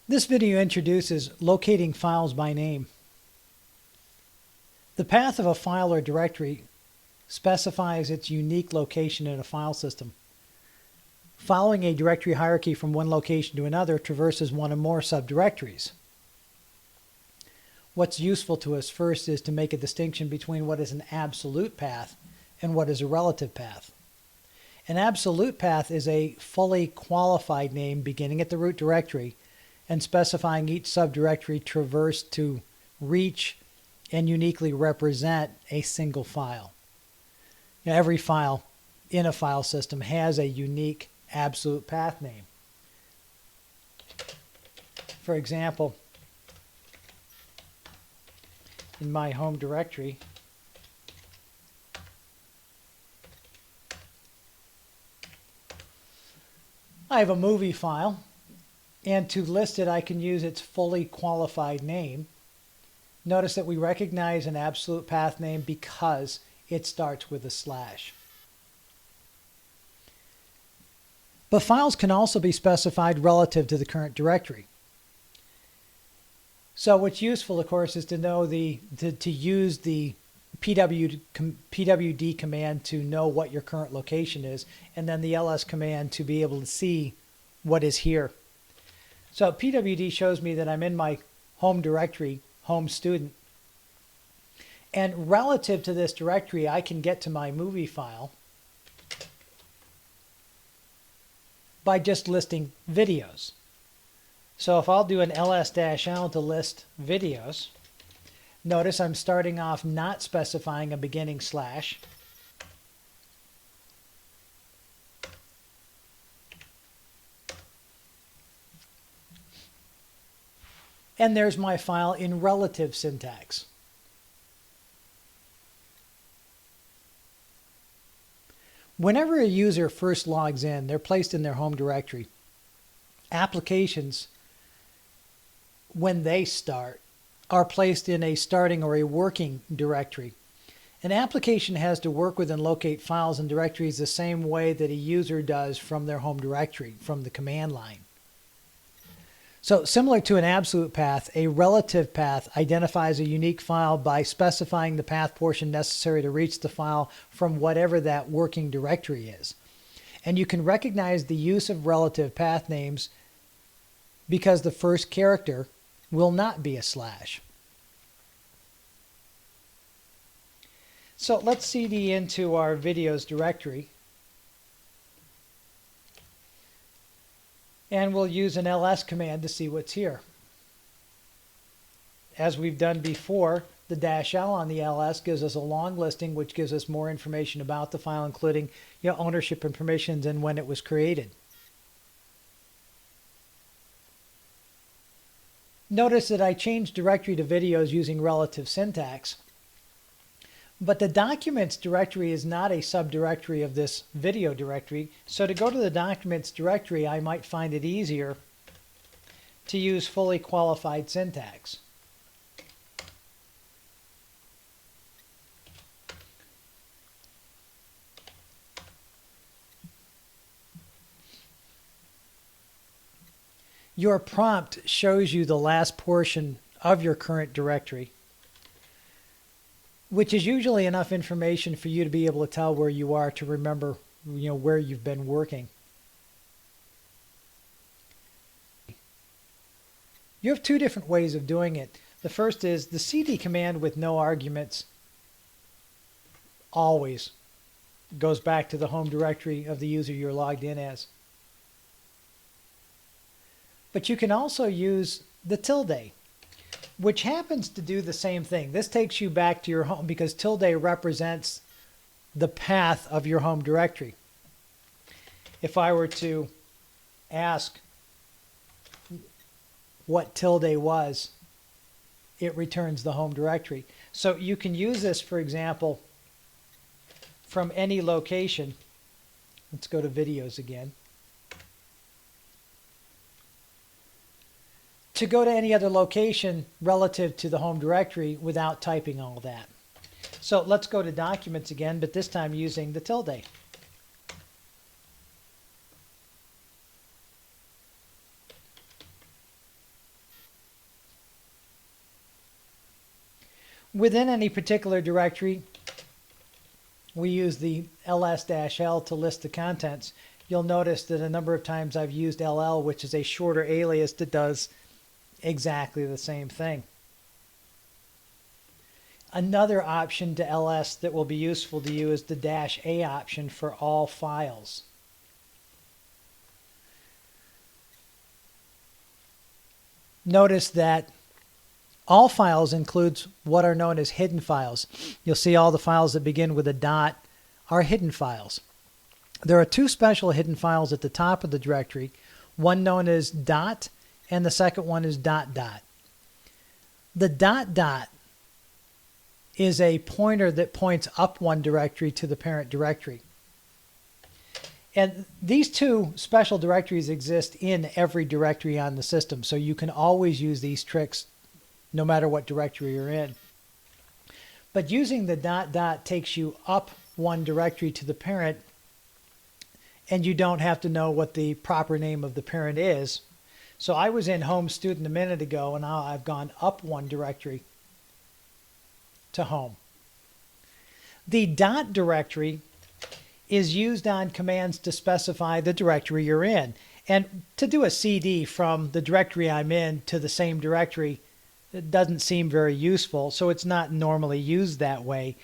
This video introduces locating files by name. The path of a file or directory specifies its unique location in a file system. Following a directory hierarchy from one location to another traverses one or more subdirectories. What's useful to us first is to make a distinction between what is an absolute path and what is a relative path. An absolute path is a fully qualified name beginning at the root directory and specifying each subdirectory traversed to reach and uniquely represent a single file. Now, every file in a file system has a unique absolute path name. For example, in my home directory, I have a movie file, and to list it I can use its fully qualified name. Notice that we recognize an absolute path name because it starts with a slash. But files can also be specified relative to the current directory. So what's useful, of course, is to know to use the pwd command to know what your current location is, and then the ls command to be able to see what is here. So pwd shows me that I'm in my home directory, home student. And relative to this directory, I can get to my movie file by just listing videos. So if I'll do an ls-l to list videos, notice I'm starting off not specifying a beginning slash. And there's my file in relative syntax. Whenever a user first logs in, they're placed in their home directory. Applications, when they start, are placed in a starting or a working directory. An application has to work with and locate files and directories the same way that a user does from their home directory, from the command line. So similar to an absolute path, a relative path identifies a unique file by specifying the path portion necessary to reach the file from whatever that working directory is. And you can recognize the use of relative path names because the first character will not be a slash. So let's cd into our videos directory. And we'll use an ls command to see what's here. As we've done before, the -l on the ls gives us a long listing which gives us more information about the file, including ownership and permissions and when it was created. Notice that I changed directory to videos using relative syntax. But the documents directory is not a subdirectory of this video directory. So to go to the documents directory, I might find it easier to use fully qualified syntax. Your prompt shows you the last portion of your current directory, which is usually enough information for you to be able to tell where you are, to remember where you've been working. You have two different ways of doing it. The first is the cd command with no arguments always goes back to the home directory of the user you're logged in as. But you can also use the tilde, which happens to do the same thing. This takes you back to your home because tilde represents the path of your home directory. If I were to ask what tilde was, it returns the home directory. So you can use this, for example, from any location. Let's go to videos again. To go to any other location relative to the home directory without typing all that. So let's go to documents again, but this time using the tilde. Within any particular directory, we use the ls-l to list the contents. You'll notice that a number of times I've used ll, which is a shorter alias that does exactly the same thing. Another option to ls that will be useful to you is the -a option for all files. Notice that all files includes what are known as hidden files. You'll see all the files that begin with a dot are hidden files. There are two special hidden files at the top of the directory, one known as dot and the second one is dot dot. The dot dot is a pointer that points up one directory to the parent directory. And these two special directories exist in every directory on the system, so you can always use these tricks no matter what directory you're in. But using the dot dot takes you up one directory to the parent, and you don't have to know what the proper name of the parent is. So I was in home student a minute ago, and now I've gone up one directory to home. The dot directory is used on commands to specify the directory you're in. And to do a CD from the directory I'm in to the same directory, it doesn't seem very useful, so it's not normally used that way.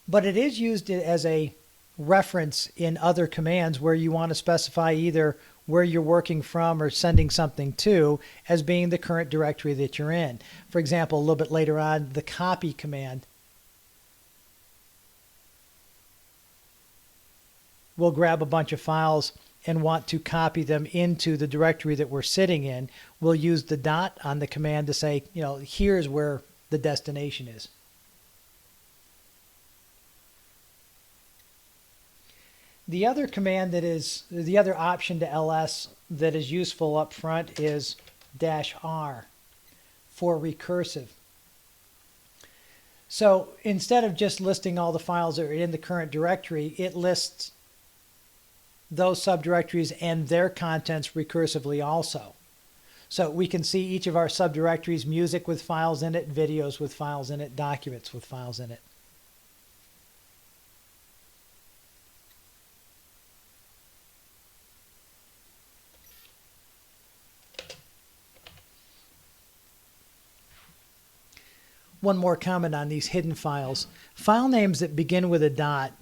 But it is used as a reference in other commands where you want to specify either where you're working from or sending something to as being the current directory that you're in. For example, a little bit later on, the copy command will grab a bunch of files and want to copy them into the directory that we're sitting in. We'll use the dot on the command to say, here's where the destination is. The other command the other option to ls that is useful up front is -r for recursive. So instead of just listing all the files that are in the current directory, it lists those subdirectories and their contents recursively also. So we can see each of our subdirectories, music with files in it, videos with files in it, documents with files in it. One more comment on these hidden files. File names that begin with a dot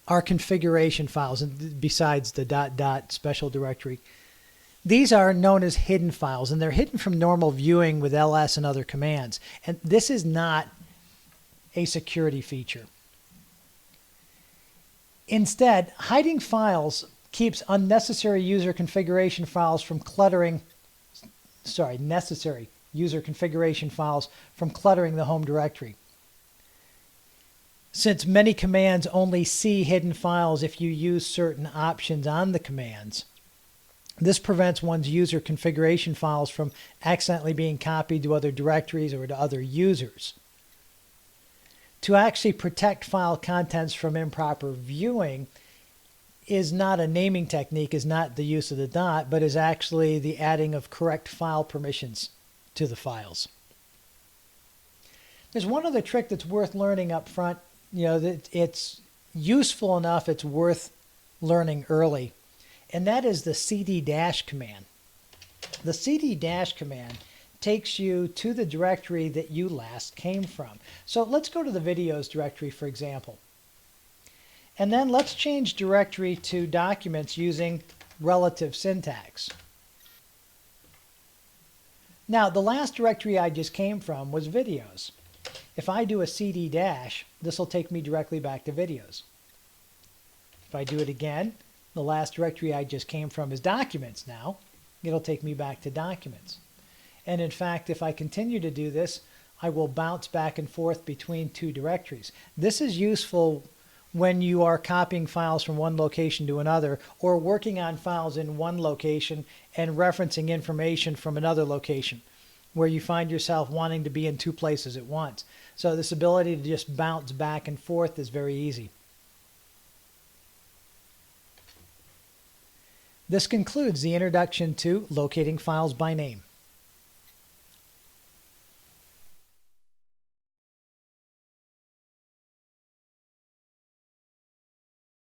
are configuration files, and besides the dot dot special directory. These are known as hidden files, and they're hidden from normal viewing with ls and other commands. And this is not a security feature. Instead, hiding files keeps unnecessary user configuration files from cluttering, necessary user configuration files from cluttering the home directory. Since many commands only see hidden files if you use certain options on the commands, this prevents one's user configuration files from accidentally being copied to other directories or to other users. To actually protect file contents from improper viewing is not a naming technique, is not the use of the dot, but is actually the adding of correct file permissions to the files. There's one other trick that's worth learning up front. That it's useful enough, it's worth learning early, and that is the cd- command. The cd- command takes you to the directory that you last came from. So let's go to the videos directory, for example. And then let's change directory to documents using relative syntax. Now, the last directory I just came from was videos. If I do a cd-, this will take me directly back to videos. If I do it again, the last directory I just came from is documents now. It'll take me back to documents. And in fact, if I continue to do this, I will bounce back and forth between two directories. This is useful when you are copying files from one location to another, or working on files in one location and referencing information from another location, where you find yourself wanting to be in two places at once. So this ability to just bounce back and forth is very easy. This concludes the introduction to locating files by name.